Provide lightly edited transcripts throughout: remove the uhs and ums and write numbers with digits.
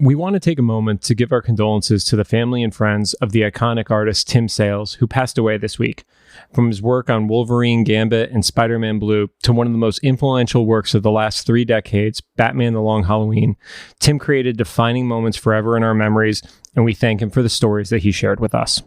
We want to take a moment to give our condolences to the family and friends of the iconic artist Tim Sales, who passed away this week. From his work on Wolverine, Gambit, and Spider-Man Blue to one of the most influential works of the last 3 decades, Batman: The Long Halloween, Tim created defining moments forever in our memories, and we thank him for the stories that he shared with us.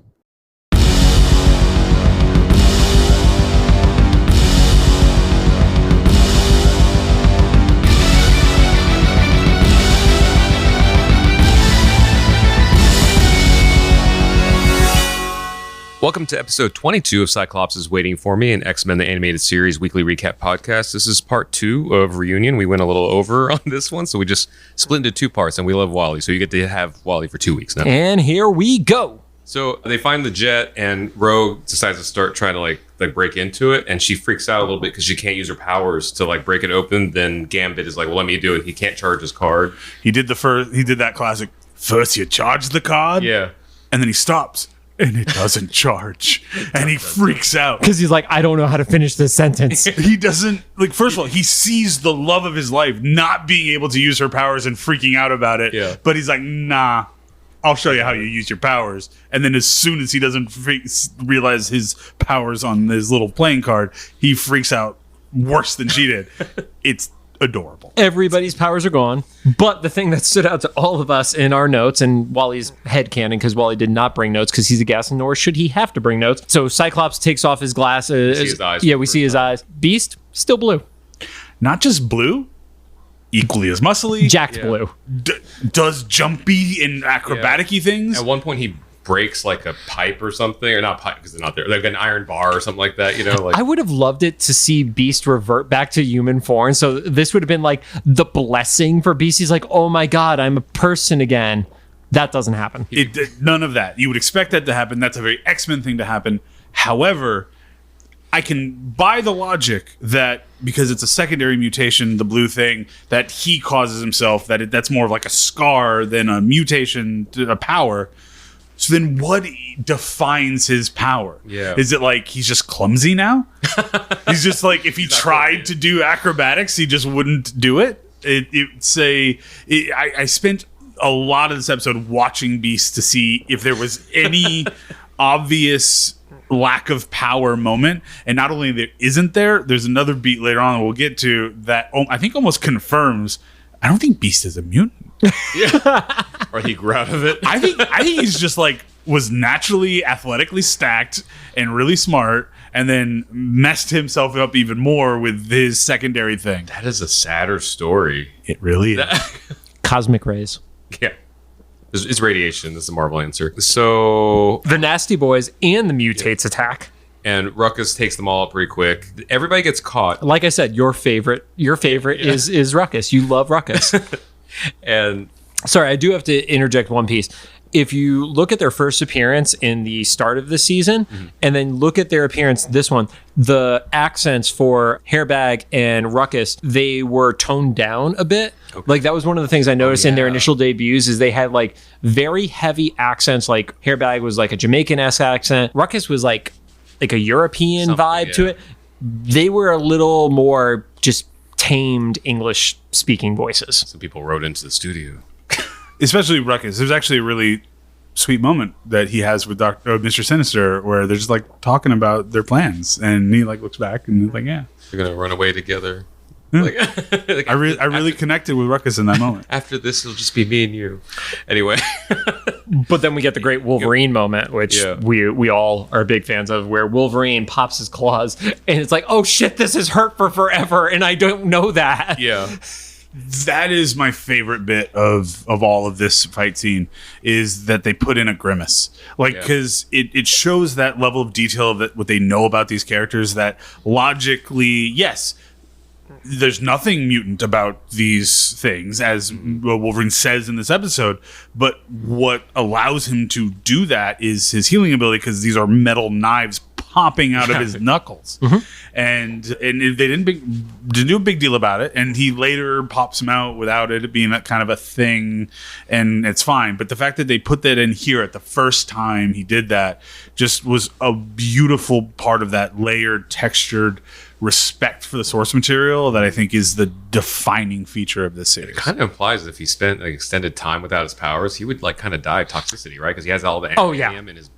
Welcome to episode 22 of Cyclops is Waiting for Me, an X-Men the Animated Series weekly recap podcast. This is part 2 of Reunion. We went a little over on this one, so we just split into 2 parts, and we love Wally, so you get to have Wally for 2 weeks now. And here we go. So they find the jet, and Rogue decides to start trying to like break into it, and she freaks out a little bit because she can't use her powers to like break it open. Then Gambit is like, well, let me do it. He can't charge his card. He did that classic, first you charge the card, Yeah. and then he stops. And it doesn't charge. And he freaks out. Because he's like, I don't know how to finish this sentence. He doesn't, like, first of all, he sees the love of his life not being able to use her powers and freaking out about it. Yeah. But he's like, nah, I'll show you how you use your powers. And then as soon as he doesn't realize his powers on his little playing card, he freaks out worse than she did. It's adorable. Everybody's powers are gone. But the thing that stood out to all of us in our notes, and Wally's headcanon, because Wally did not bring notes because he's a gas, nor should he have to bring notes. So Cyclops takes off his glasses. See his eyes. Yeah, we see his eyes. Beast, still blue. Not just blue, equally as muscly. Jacked blue. Does jumpy and acrobatic-y things. At one point, he breaks like a pipe or something, or not pipe because they're not there, like an iron bar or something like that, you know? Like, I would have loved it to see Beast revert back to human form. So this would have been like the blessing for Beast. He's like, oh my God, I'm a person again. That doesn't happen. None of that. You would expect that to happen. That's a very X-Men thing to happen. However, I can buy the logic that because it's a secondary mutation, the blue thing, that he causes himself, that's more of like a scar than a mutation, a power. So then what defines his power? Yeah. Is it like he's just clumsy now? He's just like, if he tried to do acrobatics, he just wouldn't do it? I spent a lot of this episode watching Beast to see if there was any obvious lack of power moment. And not only there isn't there's another beat later on that we'll get to that I think almost confirms, I don't think Beast is a mutant. yeah. Or he grew out of it. I think he's just like was naturally athletically stacked and really smart, and then messed himself up even more with his secondary thing. That is a sadder story. It really is. Cosmic rays. Yeah. It's radiation. This is the Marvel answer. So The Nasty Boys and the Mutates attack. And Ruckus takes them all up pretty quick. Everybody gets caught. Like I said, your favorite is Ruckus. You love Ruckus. And sorry, I do have to interject one piece. If you look at their first appearance in the start of the season, and then look at their appearance this one, the accents for Hairbag and Ruckus, they were toned down a bit. Okay. Like that was one of the things I noticed in their initial debuts is they had like very heavy accents. Like Hairbag was like a Jamaican-esque accent. Ruckus was like a European vibe to it. They were a little more just tamed English speaking voices. Some people wrote into the studio. Especially Ruckus. There's actually a really sweet moment that he has with Mr. Sinister where they're just like talking about their plans, and he like looks back and he's like, yeah, they're gonna run away together. Yeah. Like, I really connected with Ruckus in that moment. After this, it'll just be me and you. Anyway. But then we get the great Wolverine moment, which we all are big fans of, where Wolverine pops his claws and it's like, oh shit, this is hurt for forever, and I don't know that. Yeah. That is my favorite bit of all of this fight scene, is that they put in a grimace. Like, because it shows that level of detail of what they know about these characters, that logically, yes, there's nothing mutant about these things, as Wolverine says in this episode, but what allows him to do that is his healing ability, because these are metal knives popping out of his knuckles. And they didn't do a big deal about it, and he later pops him out without it being that kind of a thing, and it's fine. But the fact that they put that in here at the first time he did that just was a beautiful part of that layered, textured, respect for the source material that I think is the defining feature of this series. It kind of implies that if he spent like extended time without his powers, he would like kind of die of toxicity, right? Because he has all the adamantium in his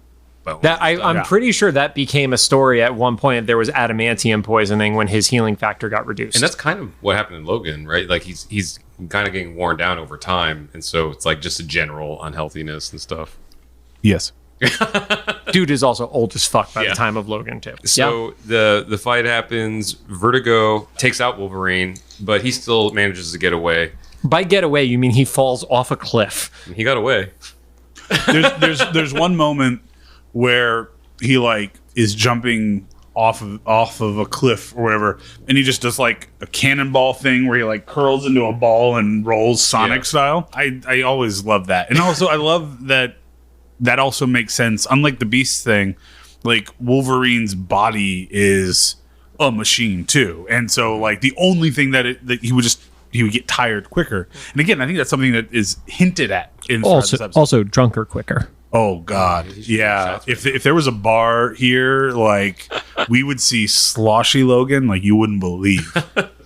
bones. That I'm pretty sure that became a story at one point. There was adamantium poisoning when his healing factor got reduced. And that's kind of what happened in Logan, right? Like he's kind of getting worn down over time, and so it's like just a general unhealthiness and stuff. Yes. Dude is also old as fuck by the time of Logan too. So the fight happens. Vertigo takes out Wolverine, but he still manages to get away. By get away, you mean he falls off a cliff? And he got away. There's one moment where he like is jumping off of a cliff or whatever, and he just does like a cannonball thing where he like curls into a ball and rolls Sonic style. I always love that, and also I love that also makes sense. Unlike the Beast thing, like Wolverine's body is a machine too, and so like the only thing that he would get tired quicker. And again, I think that's something that is hinted at in this episode. Also drunker quicker. Oh God, yeah. If there was a bar here, like we would see sloshy Logan like you wouldn't believe.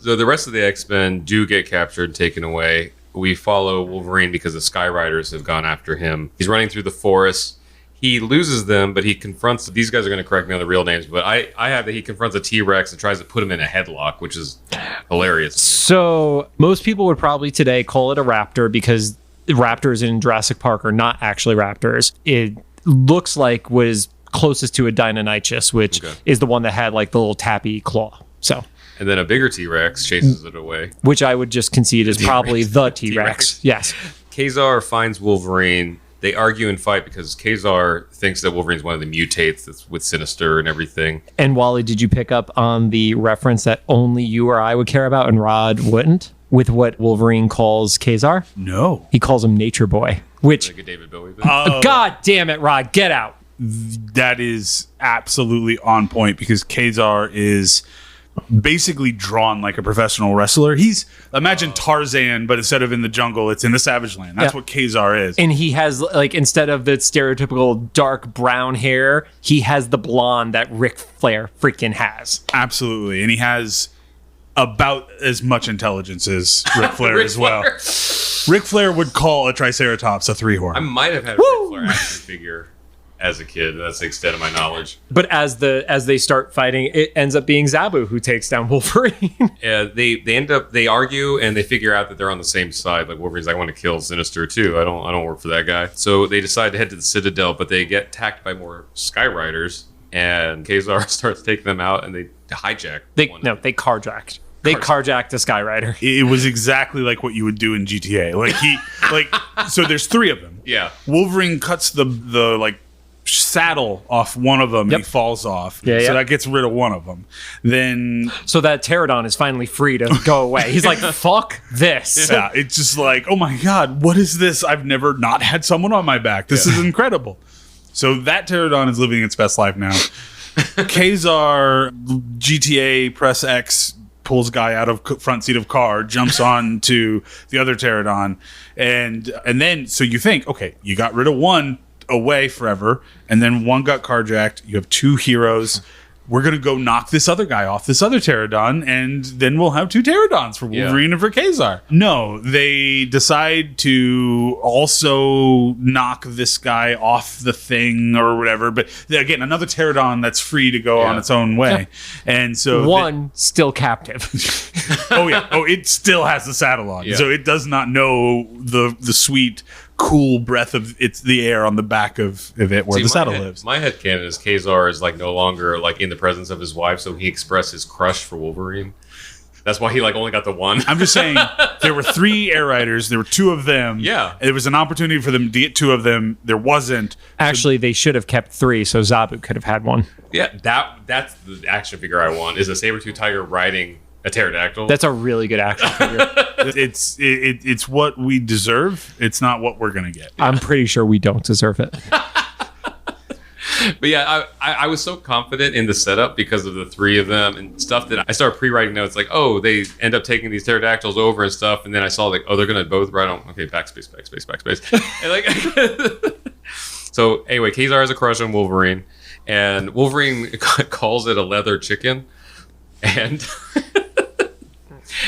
So the rest of the X-Men do get captured and taken away. We follow Wolverine because the Skyriders have gone after him. He's running through the forest. He loses them, but he confronts... These guys are going to correct me on the real names, but I have that he confronts a T-Rex and tries to put him in a headlock, which is hilarious. So most people would probably today call it a raptor because raptors in Jurassic Park are not actually raptors. It looks like was closest to a Deinonychus, which is the one that had like the little tappy claw. So... And then a bigger T-Rex chases it away. Which I would just concede is probably the T-Rex. Yes. Kazar finds Wolverine. They argue and fight because Kazar thinks that Wolverine's one of the mutates that's with Sinister and everything. And Wally, did you pick up on the reference that only you or I would care about and Rod wouldn't? With what Wolverine calls Kazar? No. He calls him Nature Boy. Which... Like a David Bowie thing. God damn it, Rod. Get out. That is absolutely on point because Kazar is... basically drawn like a professional wrestler. Imagine Tarzan, but instead of in the jungle, it's in the Savage Land. That's what Kazar is. And he has, like, instead of the stereotypical dark brown hair, he has the blonde that Ric Flair freaking has. Absolutely. And he has about as much intelligence as Ric Flair as well. Ric Flair would call a Triceratops a three-horn. I might have had a Ric Flair action figure as a kid. That's the extent of my knowledge. But as they start fighting, it ends up being Zabu who takes down Wolverine. They argue and they figure out that they're on the same side. Like Wolverine's like, I want to kill Sinister too. I don't work for that guy. So they decide to head to the Citadel, but they get attacked by more Skyriders, and Kazar starts taking them out, and they hijack. They carjacked. They carjacked a Skyrider. It was exactly like what you would do in GTA. So there's three of them. Yeah. Wolverine cuts the like saddle off one of them and he falls off. So that gets rid of one of them. Then so that pterodon is finally free to go away. He's like, fuck this. Yeah, it's just like, oh my God, what is this? I've never not had someone on my back. This is incredible. So that pterodon is living its best life now. Kazar, GTA, press X, pulls guy out of front seat of car, jumps on to the other pterodon. And then, so you think, okay, you got rid of one away forever, and then one got carjacked. You have two heroes. We're gonna go knock this other guy off, this other pterodon, and then we'll have two pterodons for Wolverine and for Kazar. No, they decide to also knock this guy off the thing or whatever. But again, another pterodon that's free to go on its own way, and so one still captive. It still has the saddle on, so it does not know the sweet, cool breath of the air on the back of it where the saddle lives. My headcanon is Kazar is like no longer like in the presence of his wife, so he expressed his crush for Wolverine. That's why he like only got the one. I'm just saying there were 3 air riders, there were 2 of them. Yeah. There was an opportunity for them to get 2 of them. There wasn't. Actually, they should have kept 3, so Zabu could have had one. Yeah, that's the action figure I want, is a saber-tooth tiger riding a pterodactyl. That's a really good action figure. It's what we deserve. It's not what we're gonna get. I'm pretty sure we don't deserve it. But yeah, I was so confident in the setup because of the 3 of them and stuff that I started pre-writing notes like, oh, they end up taking these pterodactyls over and stuff, and then I saw like, oh, they're gonna both ride on. Okay, backspace. And like, so anyway, Kazar has a crush on Wolverine, and Wolverine calls it a leather chicken. And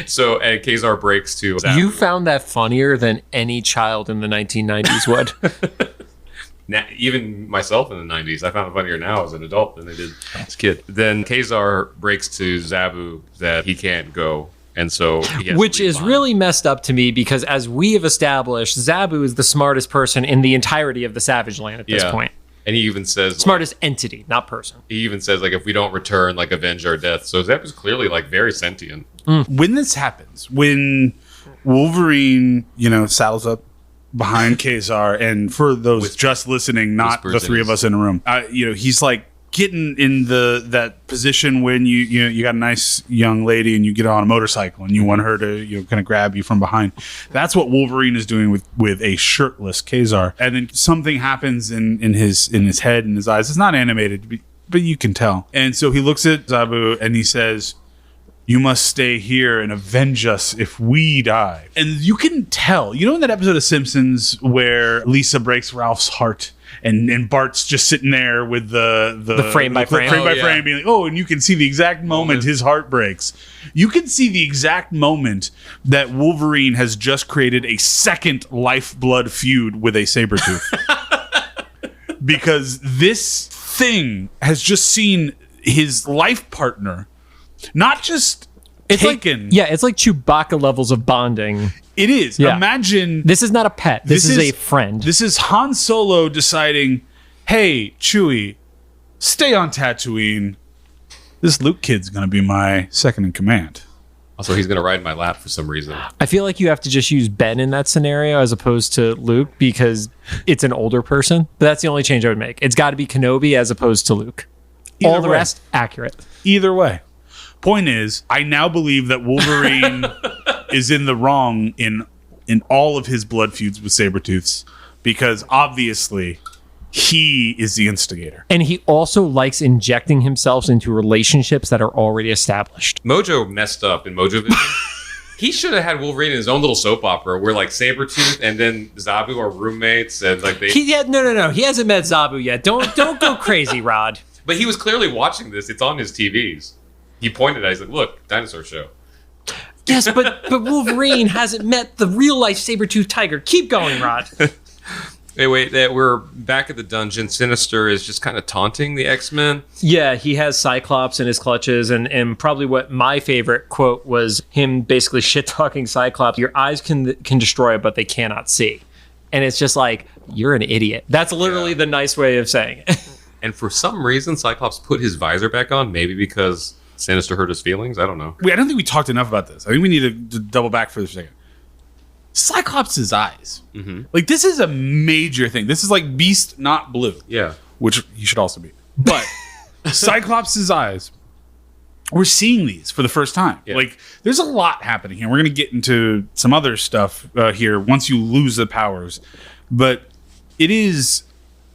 so Kazar breaks to Zabu. You found that funnier than any child in the 1990s would. Now, even myself in the 90s, I found it funnier now as an adult than I did as a kid. Then Kazar breaks to Zabu that he can't go. And so he has Which to leave is behind. really messed up to me because, as we have established, Zabu is the smartest person in the entirety of the Savage Land at this point. And he even says Smartest entity, not person. He even says like if we don't return, like avenge our death. So Zabu's clearly like very sentient. When this happens, when Wolverine, saddles up behind Kazar, and for those just listening, not the three of us in a room, he's like getting in that position when you got a nice young lady and you get on a motorcycle and you want her to kind of grab you from behind. That's what Wolverine is doing with a shirtless Kazar. And then something happens in his head and his eyes. It's not animated, but you can tell. And so he looks at Zabu and he says, "You must stay here and avenge us if we die." And you can tell, in that episode of Simpsons where Lisa breaks Ralph's heart and Bart's just sitting there with the frame by frame. Frame being like, and you can see the exact moment his heart breaks. You can see the exact moment that Wolverine has just created a second lifeblood feud with a Sabretooth. Because this thing has just seen his life partner not just taken. It's like Chewbacca levels of bonding. It is. Yeah. Imagine. This is not a pet. This is a friend. This is Han Solo deciding, hey, Chewie, stay on Tatooine. This Luke kid's going to be my second in command. Also, he's going to ride in my lap for some reason. I feel like you have to just use Ben in that scenario as opposed to Luke because it's an older person. But that's the only change I would make. It's got to be Kenobi as opposed to Luke. All the rest, accurate. Either way. Point is, I now believe that Wolverine is in the wrong in all of his blood feuds with Sabretooths because obviously he is the instigator. And he also likes injecting himself into relationships that are already established. Mojo messed up in Mojo Vision. He should have had Wolverine in his own little soap opera where like Sabretooth and then Zabu are roommates and like they... No. He hasn't met Zabu yet. Don't go crazy, Rod. But he was clearly watching this. It's on his TVs. He pointed at it. He's like, look, dinosaur show. Yes, but Wolverine hasn't met the real-life saber-toothed tiger. Keep going, Rod. Anyway, we're back at the dungeon. Sinister is just kind of taunting the X-Men. Yeah, he has Cyclops in his clutches, and probably what my favorite quote was him basically shit-talking Cyclops. Your eyes can destroy it, but they cannot see. And it's just like, you're an idiot. That's literally the nice way of saying it. And for some reason, Cyclops put his visor back on, maybe because Sinister hurt his feelings. I don't know. I don't think we talked enough about this. I think we need to double back for a second. Cyclops' eyes. Mm-hmm. Like, this is a major thing. This is like Beast, not Blue. Yeah. Which he should also be. But Cyclops' eyes, we're seeing these for the first time. Yeah. Like, there's a lot happening here. We're going to get into some other stuff here once you lose the powers. But it is,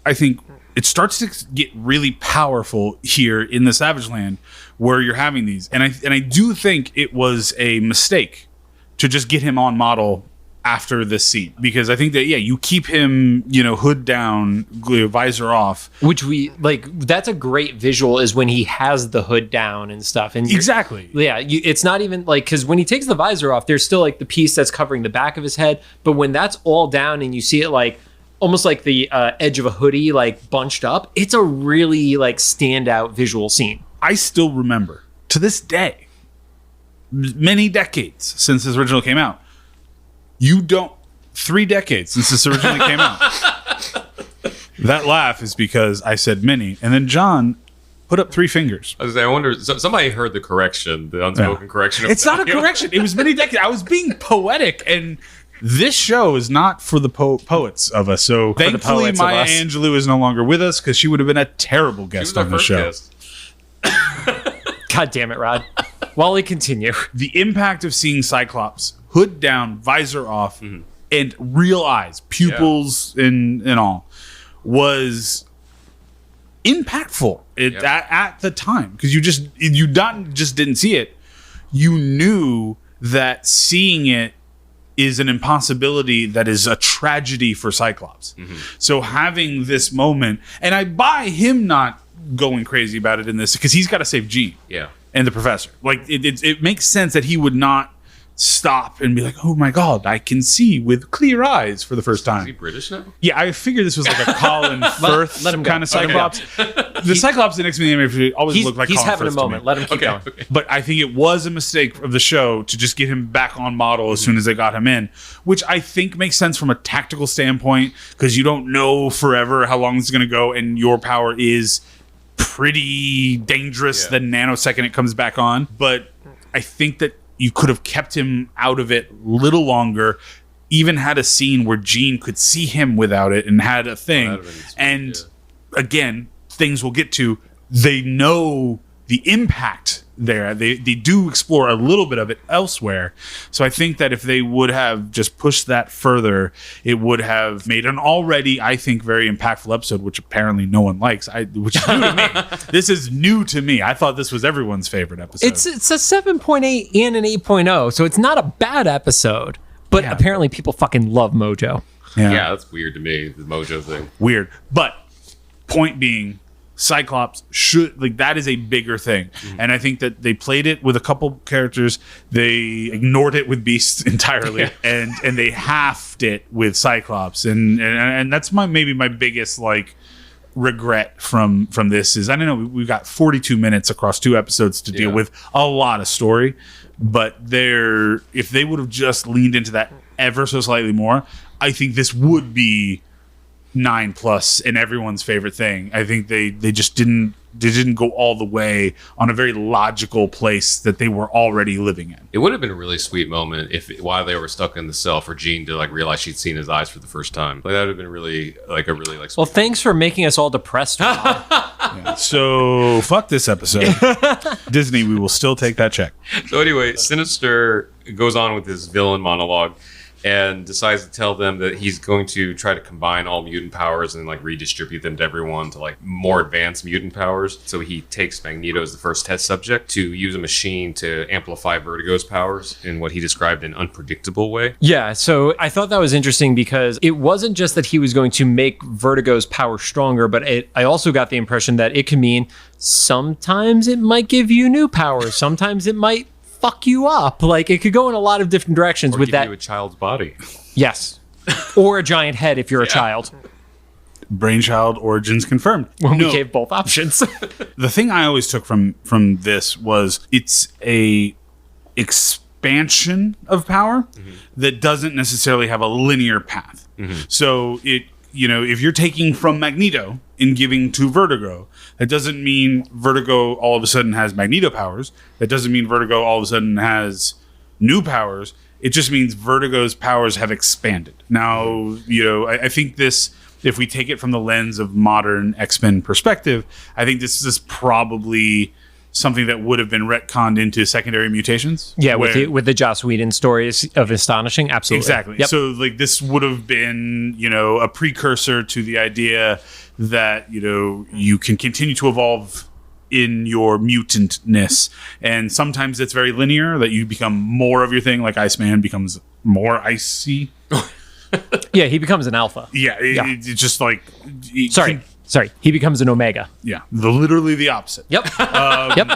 I think, it starts to get really powerful here in the Savage Land where you're having these. And I do think it was a mistake to just get him on model after this scene. Because I think that, you keep him, hood down, visor off. Which that's a great visual is when he has the hood down and stuff. And exactly. Yeah, it's not even like, because when he takes the visor off, there's still like the piece that's covering the back of his head. But when that's all down and you see it like, almost like the edge of a hoodie, like bunched up. It's a really like standout visual scene. I still remember to this day, many decades since this original came out. 3 decades since this originally came out. That laugh is because I said many, and then John put up 3 fingers. I wonder, somebody heard the correction, the unspoken correction. It's not a correction. It was many decades. I was being poetic, and this show is not for the poets of us. So thankfully, Maya Angelou is no longer with us because she would have been a terrible guest on the show. God damn it, Rod. Wally, continue. The impact of seeing Cyclops, hood down, visor off, and real eyes, pupils, and all, was impactful at the time because you not just didn't see it, you knew that seeing it is an impossibility that is a tragedy for Cyclops. Mm-hmm. So having this moment, and I buy him not going crazy about it in this because he's got to save Jean. Yeah. and the Professor. Like it makes sense that he would not stop and be like, oh my god, I can see with clear eyes for the first time. Is he British now? Yeah, I figured this was like a Colin Firth kind of Cyclops. The Cyclops in X-Men Animated always looked like he's Colin having Firth a moment. Let him keep going. Okay. But I think it was a mistake of the show to just get him back on model as soon as they got him in, which I think makes sense from a tactical standpoint, because you don't know forever how long this is going to go, and your power is pretty dangerous the nanosecond it comes back on. But I think that you could have kept him out of it a little longer, even had a scene where Jean could see him without it and had a thing. Again, things we'll get to, they know the impact there. They do explore a little bit of it elsewhere. So I think that if they would have just pushed that further, it would have made an already, I think, very impactful episode, which apparently no one likes, which is new to me. This is new to me. I thought this was everyone's favorite episode. It's a 7.8 and an 8.0, so it's not a bad episode. But apparently people fucking love Mojo. Yeah, that's weird to me, the Mojo thing. Weird. But point being, Cyclops should, like, that is a bigger thing. And I think that they played it with a couple characters. They ignored it with Beast entirely, and they halved it with Cyclops. And that's maybe my biggest like regret from this is, I don't know, we've got 42 minutes across 2 episodes to deal with a lot of story, but if they would have just leaned into that ever so slightly more, I think this would be 9+ and everyone's favorite thing. I think they just didn't go all the way on a very logical place that they were already living in. It would have been a really sweet moment if while they were stuck in the cell for Jean to like realize she'd seen his eyes for the first time. Like that would have been really sweet. Well, thanks for making us all depressed. So fuck this episode. Disney, we will still take that check. So anyway, Sinister goes on with his villain monologue and decides to tell them that he's going to try to combine all mutant powers and like redistribute them to everyone to like more advanced mutant powers. So he takes Magneto as the first test subject to use a machine to amplify Vertigo's powers in what he described an unpredictable way. Yeah, so I thought that was interesting because it wasn't just that he was going to make Vertigo's power stronger, but I also got the impression that it could mean sometimes it might give you new powers, sometimes it might fuck you up. Like it could go in a lot of different directions Or with give that. you a child's body. Yes. Or a giant head if you're a child. Brainchild origins confirmed. When we gave both options. The thing I always took from this was it's a expansion of power that doesn't necessarily have a linear path. So if you're taking from Magneto and giving to Vertigo, that doesn't mean Vertigo all of a sudden has Magneto powers. That doesn't mean Vertigo all of a sudden has new powers. It just means Vertigo's powers have expanded. Now, I think this, if we take it from the lens of modern X-Men perspective, I think this is probably something that would have been retconned into secondary mutations. Yeah, with the Joss Whedon stories of Astonishing. Absolutely. Exactly. Yep. So like this would have been, a precursor to the idea that, you can continue to evolve in your mutantness. And sometimes it's very linear, that you become more of your thing, like Iceman becomes more icy. Yeah, he becomes an alpha. Yeah, it's just like... Sorry, he becomes an omega. Yeah, literally the opposite. Yep. Yep.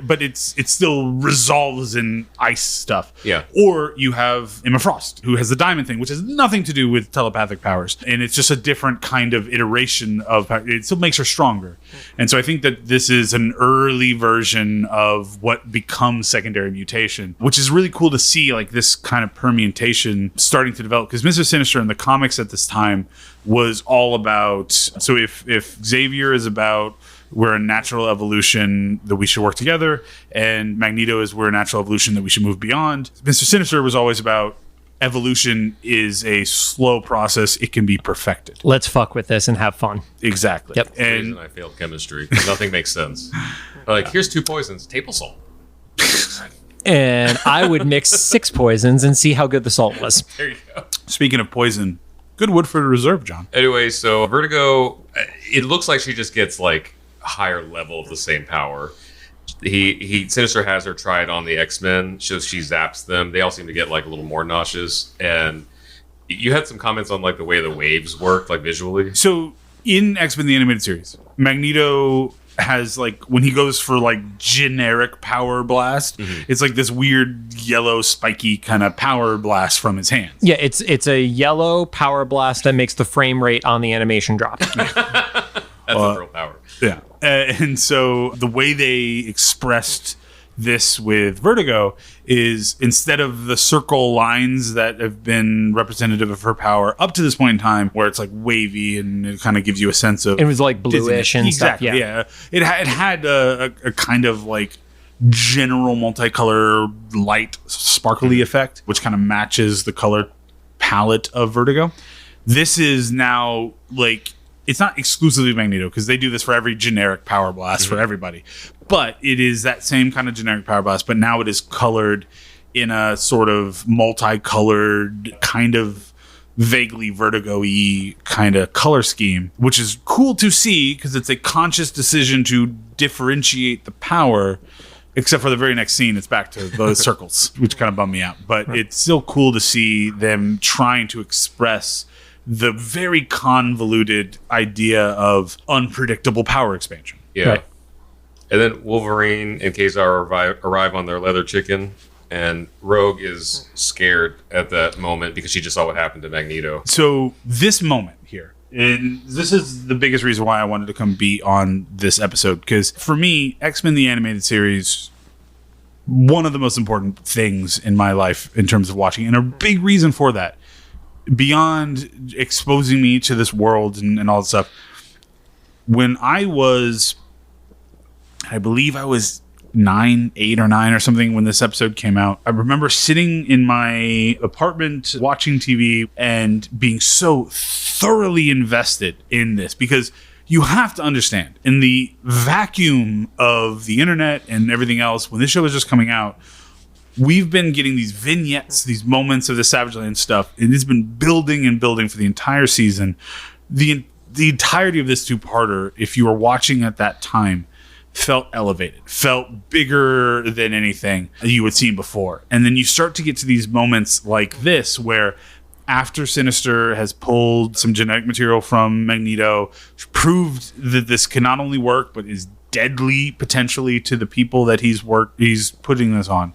But it still resolves in ice stuff. Yeah. Or you have Emma Frost, who has the diamond thing, which has nothing to do with telepathic powers, and it's just a different kind of iteration of power. It still makes her stronger. And so I think that this is an early version of what becomes secondary mutation, which is really cool to see, like this kind of permutation starting to develop, because Mr. Sinister in the comics at this time was all about, so if Xavier is about we're a natural evolution that we should work together, and Magneto is we're a natural evolution that we should move beyond, Mr. Sinister was always about evolution is a slow process. It can be perfected. Let's fuck with this and have fun. Exactly. Yep. And I failed chemistry. Nothing makes sense. Like, here's 2 poisons, table salt. And I would mix 6 poisons and see how good the salt was. There you go. Speaking of poison, good Woodford Reserve, John. Anyway, so Vertigo, it looks like she just gets like a higher level of the same power. Sinister has her try it on the X-Men, so she zaps them. They all seem to get like a little more nauseous. And you had some comments on like the way the waves work, like visually. So in X-Men the Animated Series, Magneto has like when he goes for like generic power blast, it's like this weird yellow spiky kind of power blast from his hands. Yeah, it's a yellow power blast that makes the frame rate on the animation drop. That's a real power. Yeah. And so the way they expressed this with Vertigo is instead of the circle lines that have been representative of her power up to this point in time, where it's like wavy and it kind of gives you a sense of It was like bluish and exactly, stuff. Yeah. It had a kind of like general multicolor light sparkly effect, which kind of matches the color palette of Vertigo. This is now like, it's not exclusively Magneto because they do this for every generic power blast for everybody, but it is that same kind of generic power blast, but now it is colored in a sort of multicolored kind of vaguely Vertigo-y kind of color scheme, which is cool to see because it's a conscious decision to differentiate the power. Except for the very next scene, it's back to those circles, which kind of bummed me out. But it's still cool to see them trying to express the very convoluted idea of unpredictable power expansion. Yeah. Right. And then Wolverine and Kazar arrive on their leather chicken, and Rogue is scared at that moment because she just saw what happened to Magneto. So this moment here, and this is the biggest reason why I wanted to come be on this episode, because for me, X-Men the Animated Series, one of the most important things in my life in terms of watching, and a big reason for that, beyond exposing me to this world and all that stuff, when I believe I was 8 or 9 or something when this episode came out, I remember sitting in my apartment watching TV and being so thoroughly invested in this, because you have to understand, in the vacuum of the internet and everything else, when this show was just coming out, we've been getting these vignettes, these moments of the Savage Land stuff, and it's been building and building for the entire season. The entirety of this two-parter, if you were watching at that time, felt elevated, felt bigger than anything you had seen before. And then you start to get to these moments like this, where after Sinister has pulled some genetic material from Magneto, proved that this can not only work, but is deadly potentially to the people that he's putting this on.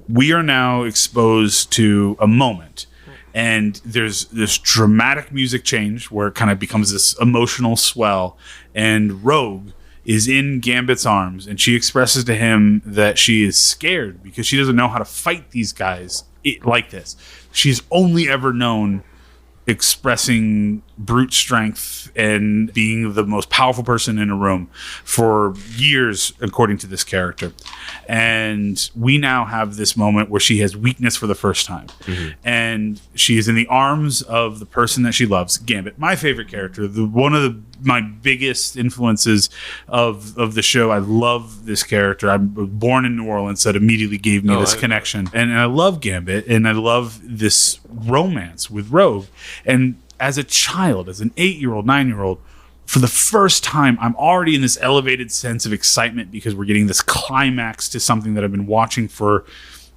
We are now exposed to a moment, and there's this dramatic music change where it kind of becomes this emotional swell, and Rogue is in Gambit's arms, and she expresses to him that she is scared because she doesn't know how to fight these guys like this. She's only ever known expressing brute strength and being the most powerful person in a room for years, according to this character. And we now have this moment where she has weakness for the first time. And she is in the arms of the person that she loves, Gambit, my favorite character, one of my biggest influences of the show. I love this character. I was born in New Orleans, so it immediately gave me this connection. And I love Gambit, and I love this romance with Rogue. And as a child, as an 8-year-old, 9-year-old, for the first time, I'm already in this elevated sense of excitement because we're getting this climax to something that I've been watching for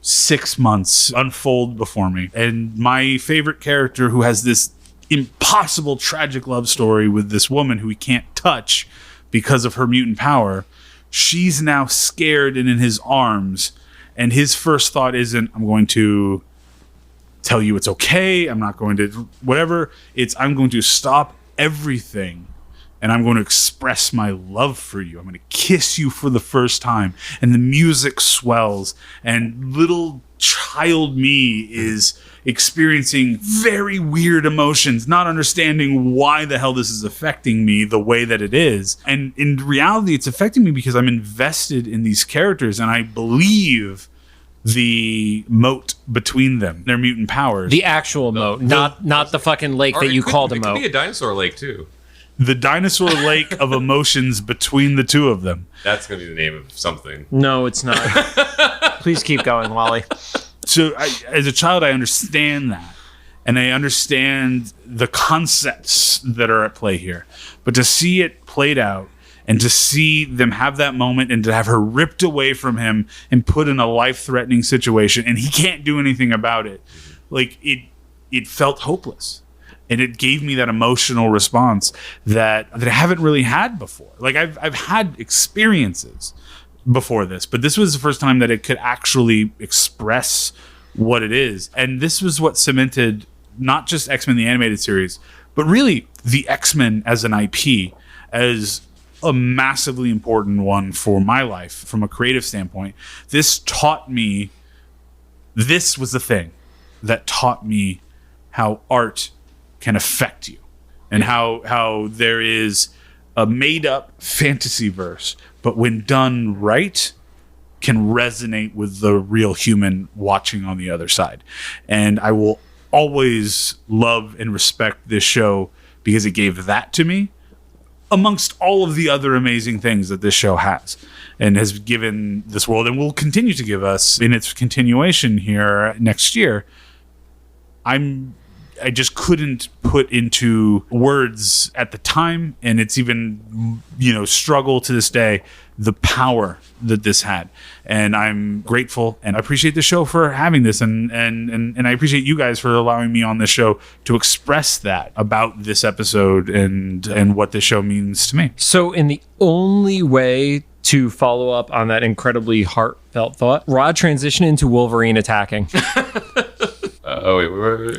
6 months unfold before me. And my favorite character, who has this impossible tragic love story with this woman who he can't touch because of her mutant power, she's now scared and in his arms. And his first thought isn't, I'm going to tell you it's okay, I'm not going to whatever. It's, I'm going to stop everything and I'm going to express my love for you. I'm going to kiss you for the first time. And the music swells, and little child me is experiencing very weird emotions, not understanding why the hell this is affecting me the way that it is. And in reality, it's affecting me because I'm invested in these characters, and I believe the moat between them, their mutant powers. The actual moat, not the fucking lake that you called a moat. It could be a dinosaur lake, too. The dinosaur lake of emotions between the two of them. That's going to be the name of something. No, it's not. Please keep going, Wally. So as a child, I understand that. And I understand the concepts that are at play here. But to see it played out, and to see them have that moment, and to have her ripped away from him and put in a life-threatening situation, and he can't do anything about it, like it felt hopeless. And it gave me that emotional response that I haven't really had before. Like I've had experiences before this, but this was the first time that it could actually express what it is. And this was what cemented not just X-Men the Animated Series, but really the X-Men as an IP as a massively important one for my life from a creative standpoint. This was the thing that taught me how art can affect you, and how there is a made-up fantasy verse, but when done right, can resonate with the real human watching on the other side. And I will always love and respect this show because it gave that to me, amongst all of the other amazing things that this show has and has given this world and will continue to give us in its continuation here next year. I just couldn't put into words at the time, and it's even, struggle to this day, the power that this had. And I'm grateful and I appreciate the show for having this, and I appreciate you guys for allowing me on this show to express that about this episode and what this show means to me. So in the only way to follow up on that incredibly heartfelt thought, Rod transitioned into Wolverine attacking. Wait.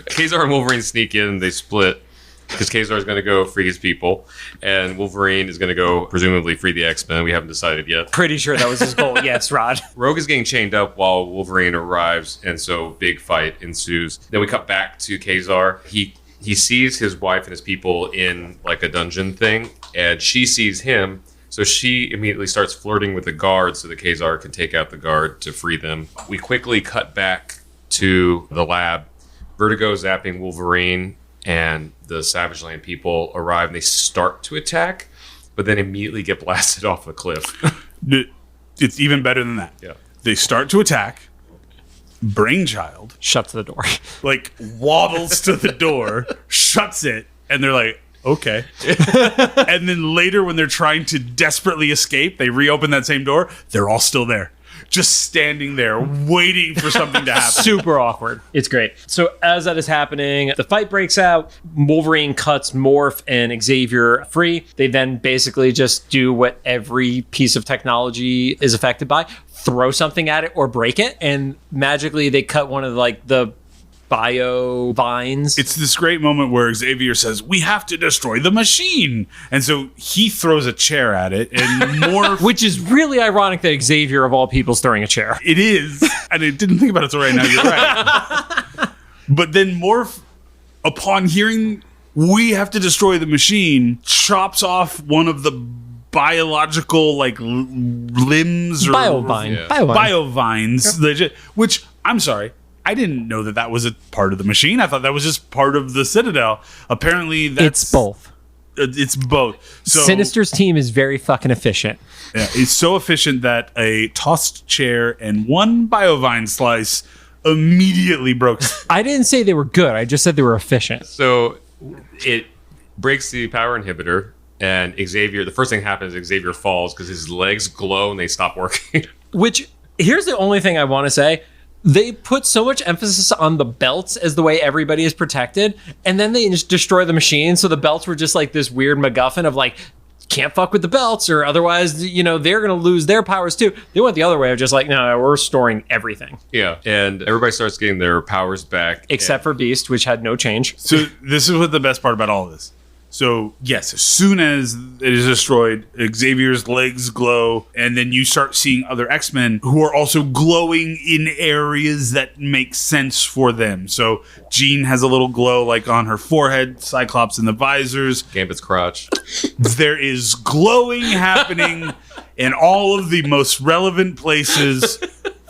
Kazar and Wolverine sneak in. They split because Kazar is going to go free his people, and Wolverine is going to go presumably free the X-Men. We haven't decided yet. Pretty sure that was his goal. Yes, Rod. Rogue is getting chained up while Wolverine arrives, and so big fight ensues. Then we cut back to Kazar. He sees his wife and his people in like a dungeon thing, and she sees him. So she immediately starts flirting with the guard so that Kazar can take out the guard to free them. We quickly cut back to the lab. Vertigo zapping Wolverine, and the Savage Land people arrive and they start to attack, but then immediately get blasted off a cliff. It's even better than that. Yeah. They start to attack. Brainchild shuts the door. Like waddles to the door, shuts it, and they're like, okay. And then later when they're trying to desperately escape, they reopen that same door. They're all still there. Just standing there waiting for something to happen. Super awkward. It's great. So as that is happening, the fight breaks out. Wolverine cuts Morph and Xavier free. They then basically just do what every piece of technology is affected by. Throw something at it or break it. And magically they cut one of the bio vines. It's this great moment where Xavier says, "We have to destroy the machine." And so he throws a chair at it, and Morph... Which is really ironic that Xavier, of all people, is throwing a chair. It is. And I didn't think about it till right now. You're right. But then Morph, upon hearing, "We have to destroy the machine," chops off one of the biological, limbs or... Biovine. Yeah. Biovines. Yep. Which, I'm sorry, I didn't know that was a part of the machine. I thought that was just part of the Citadel. Apparently, it's both. It's both. So, Sinister's team is very fucking efficient. Yeah, it's so efficient that a tossed chair and one biovine slice immediately broke. I didn't say they were good. I just said they were efficient. So it breaks the power inhibitor, and Xavier, the first thing happens is Xavier falls because his legs glow and they stop working. Which, here's the only thing I want to say. They put so much emphasis on the belts as the way everybody is protected, and then they just destroy the machine. So the belts were just like this weird MacGuffin of can't fuck with the belts, or otherwise, they're going to lose their powers too. They went the other way of just no, we're storing everything. Yeah, and everybody starts getting their powers back. Except for Beast, which had no change. So this is what the best part about all of this. So, yes, as soon as it is destroyed, Xavier's legs glow, and then you start seeing other X-Men who are also glowing in areas that make sense for them. So, Jean has a little glow on her forehead, Cyclops in the visors. Gambit's crotch. There is glowing happening in all of the most relevant places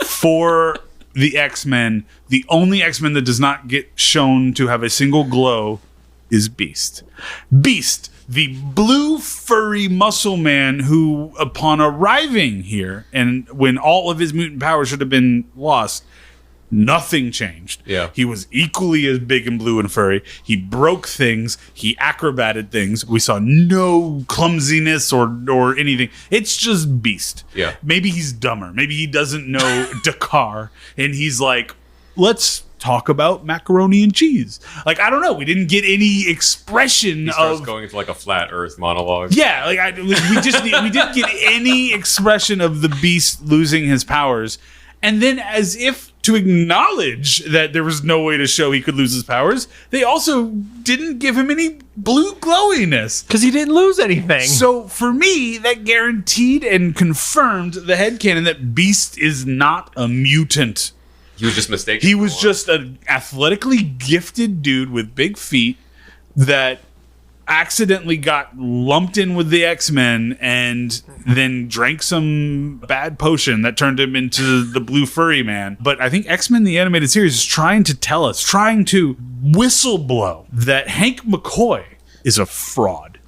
for the X-Men. The only X-Men that does not get shown to have a single glow is Beast. Beast, the blue furry muscle man who, upon arriving here, and when all of his mutant powers should have been lost, nothing changed. Yeah. He was equally as big and blue and furry. He broke things. He acrobated things. We saw no clumsiness or anything. It's just Beast. Yeah. Maybe he's dumber. Maybe he doesn't know Dakar, and he's like, let's talk about macaroni and cheese. Like, I don't know. We didn't get any expression He starts of going into like a flat Earth monologue. Yeah, like we didn't get any expression of the Beast losing his powers, and then as if to acknowledge that there was no way to show he could lose his powers, they also didn't give him any blue glowiness. Because he didn't lose anything. So for me, that guaranteed and confirmed the headcanon that Beast is not a mutant. He was just mistaken. He was just an athletically gifted dude with big feet that accidentally got lumped in with the X-Men and then drank some bad potion that turned him into the blue furry man. But I think X-Men the animated series is trying to whistleblow that Hank McCoy is a fraud.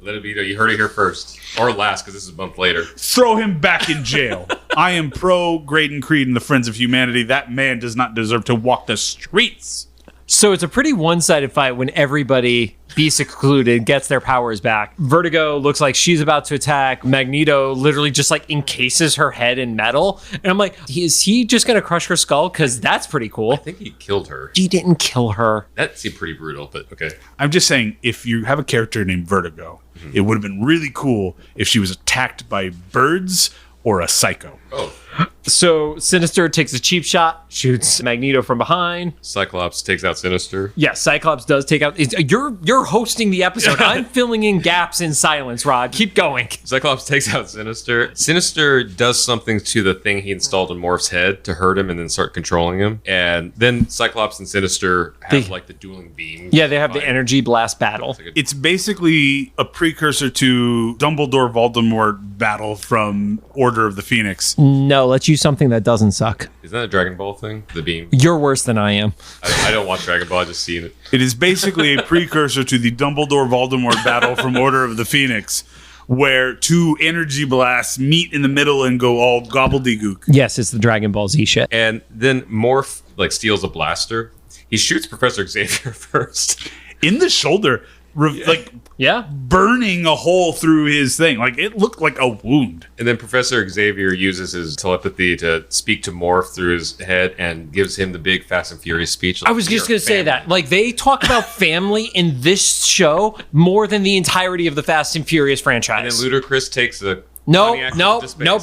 Let it be. You heard it here first. Or last, because this is a month later. Throw him back in jail. I am pro Graydon Creed and the Friends of Humanity. That man does not deserve to walk the streets. So it's a pretty one-sided fight when everybody, Beast excluded, gets their powers back. Vertigo looks like she's about to attack. Magneto literally just like encases her head in metal. And I'm like, is he just going to crush her skull? Because that's pretty cool. I think he killed her. He didn't kill her. That seemed pretty brutal, but okay. I'm just saying, if you have a character named Vertigo, it would have been really cool if she was attacked by birds or a psycho. Oh. So Sinister takes a cheap shot, shoots Magneto from behind. Cyclops takes out Sinister. Yeah, Cyclops does take out. You're hosting the episode. I'm filling in gaps in silence, Rod. Keep going. Cyclops takes out Sinister. Sinister does something to the thing he installed in Morph's head to hurt him and then start controlling him. And then Cyclops and Sinister have like the dueling beams. Yeah, they have the energy blast battle. It's basically a precursor to Dumbledore Voldemort battle from Order of the Phoenix. No, let's use something that doesn't suck. Isn't that a Dragon Ball thing? The beam? You're worse than I am. I don't watch Dragon Ball, I just seen it. It is basically a precursor to the Dumbledore Voldemort battle from Order of the Phoenix, where two energy blasts meet in the middle and go all gobbledygook. Yes, it's the Dragon Ball Z shit. And then Morph like steals a blaster. He shoots Professor Xavier first. In the shoulder, burning a hole through his thing. Like, it looked like a wound. And then Professor Xavier uses his telepathy to speak to Morph through his head and gives him the big Fast and Furious speech. Like, I was just going to say that. Like, they talk about family in this show more than the entirety of the Fast and Furious franchise. And then Ludacris takes a... Nope,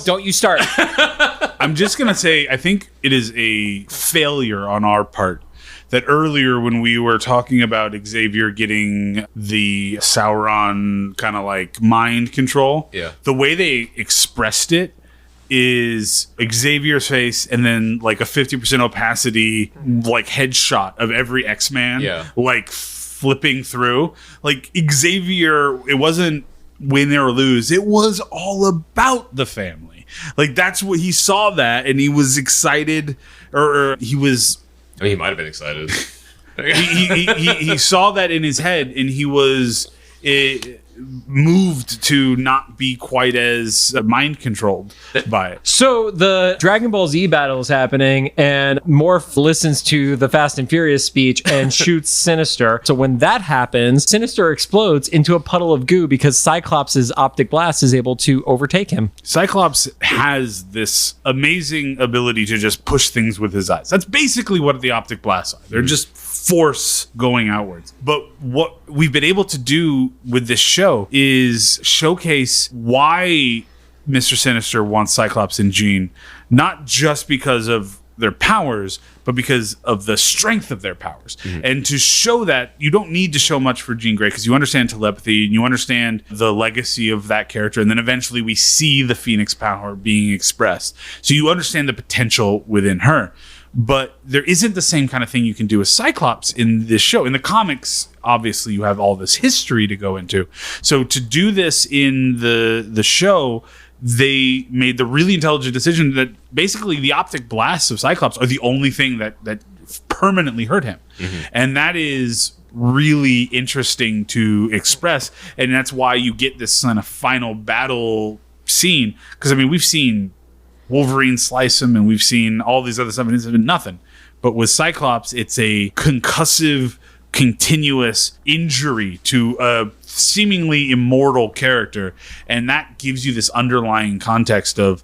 don't you start. I'm just going to say, I think it is a failure on our part that earlier when we were talking about Xavier getting the Sauron kind of like mind control, the way they expressed it is Xavier's face and then like a 50% opacity like headshot of every X-Man like flipping through. Like Xavier, it wasn't win or lose. It was all about the family. Like that's what he saw that and he was excited or he was... I mean, he might have been excited. he saw that in his head, and he was moved to not be quite as mind controlled by it. So the Dragon Ball Z battle is happening, and Morph listens to the Fast and Furious speech and shoots Sinister. So when that happens, Sinister explodes into a puddle of goo because Cyclops' optic blast is able to overtake him. Cyclops has this amazing ability to just push things with his eyes. That's basically what the optic blasts are. They're just force going outwards. But what we've been able to do with this show is showcase why Mr. Sinister wants Cyclops and Jean, not just because of their powers, but because of the strength of their powers. And to show that, you don't need to show much for Jean Grey because you understand telepathy and you understand the legacy of that character. And then eventually we see the Phoenix power being expressed. So you understand the potential within her. But there isn't the same kind of thing you can do with Cyclops in this show. In the comics, obviously, you have all this history to go into. So to do this in the show, they made the really intelligent decision that basically the optic blasts of Cyclops are the only thing that permanently hurt him. And that is really interesting to express. And that's why you get this kind of final battle scene. Because, I mean, we've seen Wolverine slice him, and we've seen all these other stuff, and it's been nothing. But with Cyclops, it's a concussive, continuous injury to a seemingly immortal character, and that gives you this underlying context of